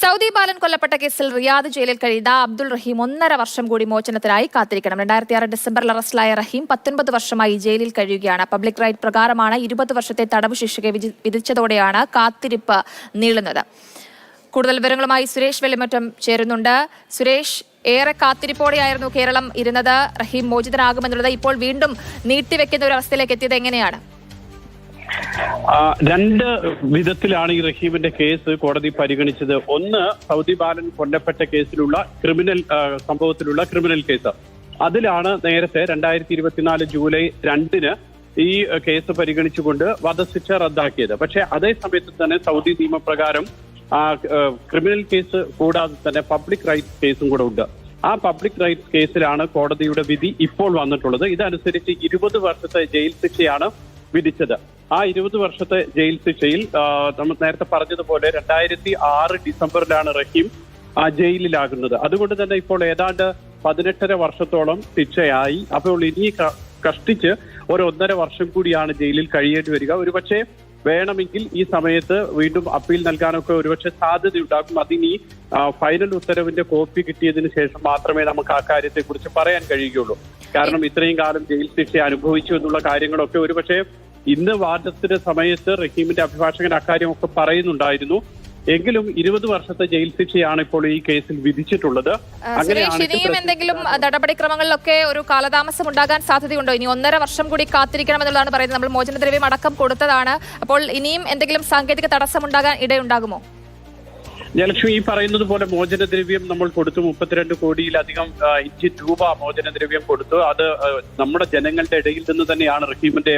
Saudi ബാലൻ കൊല്ലപ്പെട്ട കേസിൽ Riyadh ജയിലിൽ കഴിയുന്ന അബ്ദുൾ റഹീം 1.5 വർഷം കൂടി മോചനത്തിനായി കാത്തിരിക്കണം. 2006 ഡിസംബറിൽ അറസ്റ്റിലായ റഹീം 19 വർഷമായി ജയിലിൽ കഴിയുകയാണ്. പബ്ലിക് റൈറ്റ് പ്രകാരമാണ് 20 വർഷത്തെ തടവ് ശിക്ഷ വിധിച്ചതോടെയാണ് കാത്തിരിപ്പ് നീളുന്നത്. കൂടുതൽ വിവരങ്ങളുമായി സുരേഷ് വെള്ളിമറ്റം ചേരുന്നുണ്ട്. സുരേഷ്, ഏറെ കാത്തിരിപ്പോടെയായിരുന്നു കേരളം ഇരുന്നത്. റഹീം മോചിതനാകുമെന്നുള്ളത് ഇപ്പോൾ വീണ്ടും നീട്ടിവെക്കുന്ന ഒരു അവസ്ഥയിലേക്ക് എത്തിയത് എങ്ങനെയാണ്? രണ്ട് വിധത്തിലാണ് ഈ റഹീമിന്റെ കേസ് കോടതി പരിഗണിച്ചത്. ഒന്ന്, സൗദി ബാലൻ കൊല്ലപ്പെട്ട കേസിലുള്ള സംഭവത്തിലുള്ള ക്രിമിനൽ കേസ്. അതിലാണ് നേരത്തെ 2024 ജൂലൈ 2-ന് ഈ കേസ് പരിഗണിച്ചുകൊണ്ട് വധശിക്ഷ റദ്ദാക്കിയത്. പക്ഷേ അതേ സമയത്ത് തന്നെ സൗദി നിയമപ്രകാരം ക്രിമിനൽ കേസ് കൂടാതെ തന്നെ പബ്ലിക് റൈറ്റ്സ് കേസും കൂടെ ഉണ്ട്. ആ പബ്ലിക് റൈറ്റ്സ് കേസിലാണ് കോടതിയുടെ വിധി ഇപ്പോൾ വന്നിട്ടുള്ളത്. ഇതനുസരിച്ച് 20 വർഷത്തെ ജയിൽ ശിക്ഷയാണ് വിധിച്ചത്. ആ 20 വർഷത്തെ ജയിൽ ശിക്ഷയിൽ നമ്മൾ നേരത്തെ പറഞ്ഞതുപോലെ 2006 ഡിസംബറിലാണ് റഹീം ജയിലിലാകുന്നത്. അതുകൊണ്ട് തന്നെ ഇപ്പോൾ ഏതാണ്ട് 18.5 വർഷത്തോളം ശിക്ഷയായി. അപ്പോൾ ഇനി കഷ്ടിച്ച് 1.5 വർഷം കൂടിയാണ് ജയിലിൽ കഴിയേണ്ടി വരിക. ഒരുപക്ഷെ വേണമെങ്കിൽ ഈ സമയത്ത് വീണ്ടും അപ്പീൽ നൽകാനൊക്കെ ഒരുപക്ഷെ സാധ്യതയുണ്ടാകും. അതിനി ഫൈനൽ ഉത്തരവിന്റെ കോപ്പി കിട്ടിയതിനു ശേഷം മാത്രമേ നമുക്ക് ആ കാര്യത്തെക്കുറിച്ച് പറയാൻ കഴിയുകയുള്ളൂ. കാരണം ഇത്രയും കാലം ജയിൽ ശിക്ഷ അനുഭവിച്ചു എന്നുള്ള കാര്യങ്ങളൊക്കെ ഒരുപക്ഷെ ഇന്ന് വാദത്തിന്റെ സമയത്ത് റഹീമിന്റെ അഭിഭാഷകൻ അക്കാര്യമൊക്കെ പറയുന്നുണ്ടായിരുന്നു. എങ്കിലും 20 വർഷത്തെ ജയിൽ ശിക്ഷയാണ് ഇപ്പോൾ ഈ കേസിൽ വിധിച്ചിട്ടുള്ളത്. ഇനിയും എന്തെങ്കിലും നടപടിക്രമങ്ങളിലൊക്കെ ഒരു കാലതാമസം ഉണ്ടാകാൻ സാധ്യതയുണ്ടോ? ഇനി 1.5 വർഷം കൂടി കാത്തിരിക്കണമെന്നുള്ളതാണ് പറയുന്നത്. നമ്മൾ മോചനദ്രവ്യം അടക്കം കൊടുത്തതാണ്. അപ്പോൾ ഇനിയും എന്തെങ്കിലും സാങ്കേതിക തടസ്സം ഉണ്ടാകാൻ ഇടയുണ്ടാകുമോ? ജയലക്ഷ്മി, ഈ പറയുന്നത് പോലെ മോചനദ്രവ്യം നമ്മൾ കൊടുത്തു. 32 കോടിയിലധികം ഇന്ത്യൻ രൂപ മോചനദ്രവ്യം കൊടുത്തു. അത് നമ്മുടെ ജനങ്ങളുടെ ഇടയിൽ നിന്ന് തന്നെയാണ് റഹീമിന്റെ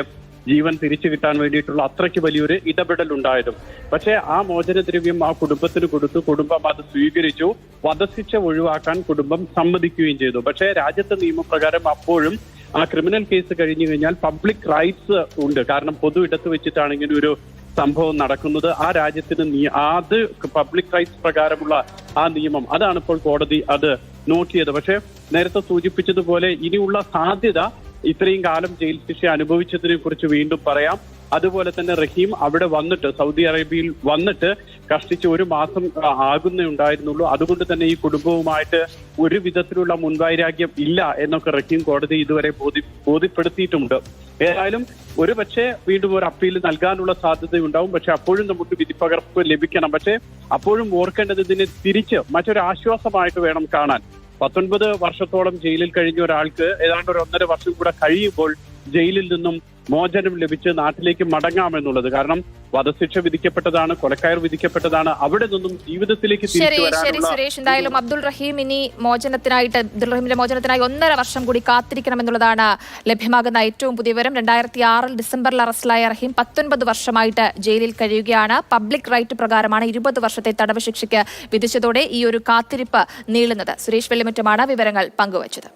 ജീവൻ തിരിച്ചു കിട്ടാൻ വേണ്ടിയിട്ടുള്ള അത്രയ്ക്ക് വലിയൊരു ഇടപെടൽ ഉണ്ടായതും. പക്ഷേ ആ മോചനദ്രവ്യം ആ കുടുംബത്തിന് കൊടുത്തു. കുടുംബം അത് സ്വീകരിച്ചു. വധശിക്ഷ ഒഴിവാക്കാൻ കുടുംബം സമ്മതിക്കുകയും ചെയ്തു. പക്ഷേ രാജ്യത്തെ നിയമപ്രകാരം അപ്പോഴും ആ ക്രിമിനൽ കേസ് കഴിഞ്ഞു കഴിഞ്ഞാൽ പബ്ലിക് റൈറ്റ്സ് ഉണ്ട്. കാരണം പൊതു ഇടത്ത് വെച്ചിട്ടാണ് ഇങ്ങനെ ഒരു സംഭവം നടക്കുന്നത്. ആ രാജ്യത്തിന് അത് പബ്ലിക് റൈറ്റ്സ് പ്രകാരമുള്ള ആ നിയമം അതാണ് ഇപ്പോൾ കോടതി അത് നോക്കിയത്. പക്ഷേ നേരത്തെ സൂചിപ്പിച്ചതുപോലെ ഇനിയുള്ള സാധ്യത ഇത്രയും കാലം ജയിൽ ശിക്ഷ അനുഭവിച്ചതിനെ കുറിച്ച് വീണ്ടും പറയാം. അതുപോലെ തന്നെ റഹീം അവിടെ വന്നിട്ട് സൗദി അറേബ്യയിൽ വന്നിട്ട് കഷ്ടിച്ച് 1 മാസം ആകുന്നേ ഉണ്ടായിരുന്നുള്ളൂ. അതുകൊണ്ട് തന്നെ ഈ കുടുംബവുമായിട്ട് ഒരു വിധത്തിലുള്ള മുൻവൈരാഗ്യം ഇല്ല എന്നൊക്കെ റഹീം കോടതി ഇതുവരെ ബോധ്യപ്പെടുത്തിയിട്ടുണ്ട്. ഏതായാലും ഒരുപക്ഷെ വീണ്ടും ഒരു അപ്പീൽ നൽകാനുള്ള സാധ്യതയുണ്ടാവും. പക്ഷെ അപ്പോഴും നമുക്ക് വിധിപ്പകർപ്പ് ലഭിക്കണം. പക്ഷെ അപ്പോഴും ഓർക്കേണ്ടത് ഇതിനെ തിരിച്ച് മറ്റൊരു ആശ്വാസമായിട്ട് വേണം കാണാൻ. 19 വർഷത്തോളം ജയിലിൽ കഴിഞ്ഞ ഒരാൾക്ക് ഏതാണ്ട് 1.5 വർഷം കൂടെ കഴിയുമ്പോൾ ജയിലിൽ നിന്നും മോചനം ലഭിച്ച് നാട്ടിലേക്ക് മടങ്ങാമെന്നുള്ളത്. കാരണം വധശിക്ഷ വിധിക്കപ്പെട്ടതാണ്, കൊലക്കയർ വിധിക്കപ്പെട്ടതാണ്. അവിടെ നിന്നും ജീവിതത്തിലേക്ക് ശരി സുരേഷ്, എന്തായാലും അബ്ദുൾ റഹീമിന്റെ മോചനത്തിനായി 1.5 വർഷം കൂടി കാത്തിരിക്കണമെന്നുള്ളതാണ് ലഭ്യമാകുന്ന ഏറ്റവും പുതിയ വിവരം. 2006 ഡിസംബറിൽ അറസ്റ്റിലായ റഹീം 19 വർഷമായിട്ട് ജയിലിൽ കഴിയുകയാണ്. പബ്ലിക് റൈറ്റ് പ്രകാരമാണ് 20 വർഷത്തെ തടവ് ശിക്ഷയ്ക്ക് വിധിച്ചതോടെ ഈ ഒരു കാത്തിരിപ്പ് നീളുന്നത്. സുരേഷ് വെള്ളിമറ്റമാണ് വിവരങ്ങൾ പങ്കുവച്ചത്.